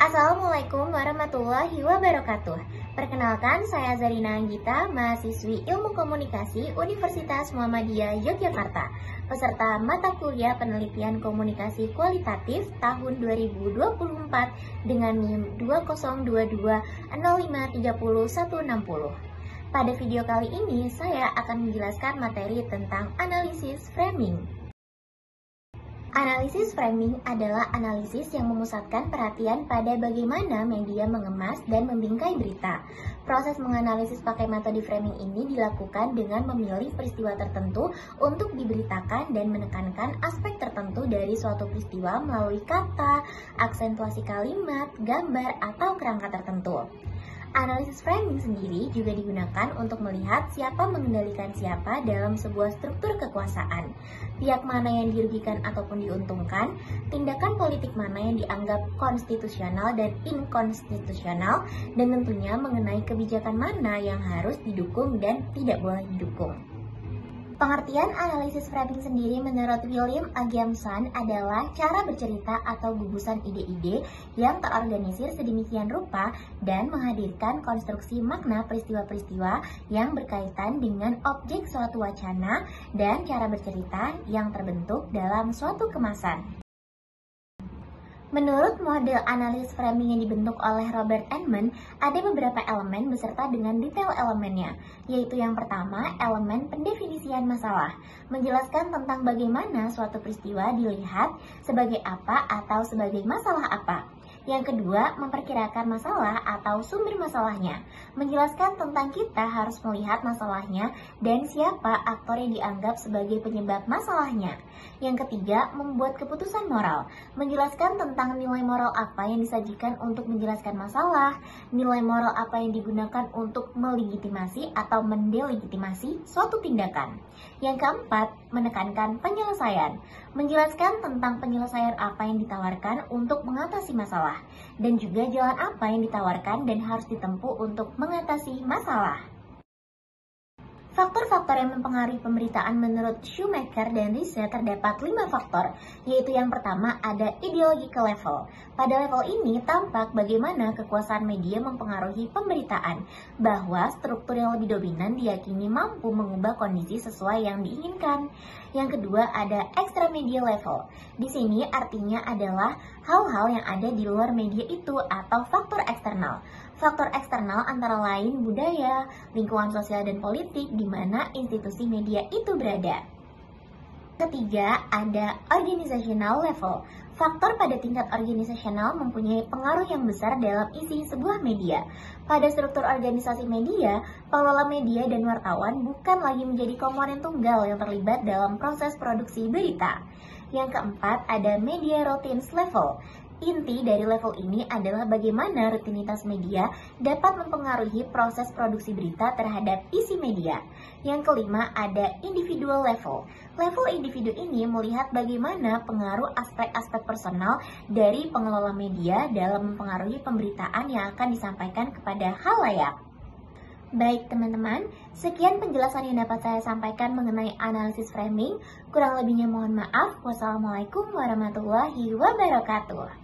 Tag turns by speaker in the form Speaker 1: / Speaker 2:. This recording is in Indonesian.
Speaker 1: Assalamualaikum warahmatullahi wabarakatuh. Perkenalkan, saya Zarina Anggita, mahasiswi Ilmu Komunikasi Universitas Muhammadiyah Yogyakarta, peserta mata kuliah Penelitian Komunikasi Kualitatif tahun 2024 dengan NIM 202205301060. Pada video kali ini, saya akan menjelaskan materi tentang analisis framing. Analisis framing adalah analisis yang memusatkan perhatian pada bagaimana media mengemas dan membingkai berita. Proses menganalisis pakai metode framing ini dilakukan dengan memilih peristiwa tertentu untuk diberitakan dan menekankan aspek tertentu dari suatu peristiwa melalui kata, aksentuasi kalimat, gambar, atau kerangka tertentu. Analisis framing sendiri juga digunakan untuk melihat siapa mengendalikan siapa dalam sebuah struktur kekuasaan, pihak mana yang dirugikan ataupun diuntungkan, tindakan politik mana yang dianggap konstitusional dan inkonstitusional, dan tentunya mengenai kebijakan mana yang harus didukung dan tidak boleh didukung. Pengertian analisis framing sendiri menurut William Adamson adalah cara bercerita atau gugusan ide-ide yang terorganisir sedemikian rupa dan menghadirkan konstruksi makna peristiwa-peristiwa yang berkaitan dengan objek suatu wacana dan cara bercerita yang terbentuk dalam suatu kemasan. Menurut model analisis framing yang dibentuk oleh Robert Edmond, ada beberapa elemen beserta dengan detail elemennya, yaitu yang pertama, elemen pendefinisian masalah, menjelaskan tentang bagaimana suatu peristiwa dilihat sebagai apa atau sebagai masalah apa. Yang kedua, memperkirakan masalah atau sumber masalahnya, menjelaskan tentang kita harus melihat masalahnya dan siapa aktor yang dianggap sebagai penyebab masalahnya. Yang ketiga, membuat keputusan moral, menjelaskan tentang nilai moral apa yang disajikan untuk menjelaskan masalah, nilai moral apa yang digunakan untuk melegitimasi atau mendelegitimasi suatu tindakan. Yang keempat, menekankan penyelesaian, menjelaskan tentang penyelesaian apa yang ditawarkan untuk mengatasi masalah, dan juga jalan apa yang ditawarkan dan harus ditempuh untuk mengatasi masalah. Faktor-faktor yang mempengaruhi pemberitaan menurut Schumacher dan Riset terdapat 5 faktor, yaitu yang pertama ada ideological level. Pada level ini tampak bagaimana kekuasaan media mempengaruhi pemberitaan, bahwa struktur yang lebih dominan diyakini mampu mengubah kondisi sesuai yang diinginkan. Yang kedua ada extramedia level. Di sini artinya adalah hal-hal yang ada di luar media itu atau faktor eksternal. Faktor eksternal antara lain budaya, lingkungan sosial dan politik di mana institusi media itu berada. Ketiga, ada organizational level. Faktor pada tingkat organisasional mempunyai pengaruh yang besar dalam isi sebuah media. Pada struktur organisasi media, pengelola media dan wartawan bukan lagi menjadi komponen tunggal yang terlibat dalam proses produksi berita. Yang keempat, ada media routines level. Inti dari level ini adalah bagaimana rutinitas media dapat mempengaruhi proses produksi berita terhadap isi media. Yang kelima ada individual level. Level individu ini melihat bagaimana pengaruh aspek-aspek personal dari pengelola media dalam mempengaruhi pemberitaan yang akan disampaikan kepada khalayak. Baik teman-teman, sekian penjelasan yang dapat saya sampaikan mengenai analisis framing. Kurang lebihnya mohon maaf. Wassalamualaikum warahmatullahi wabarakatuh.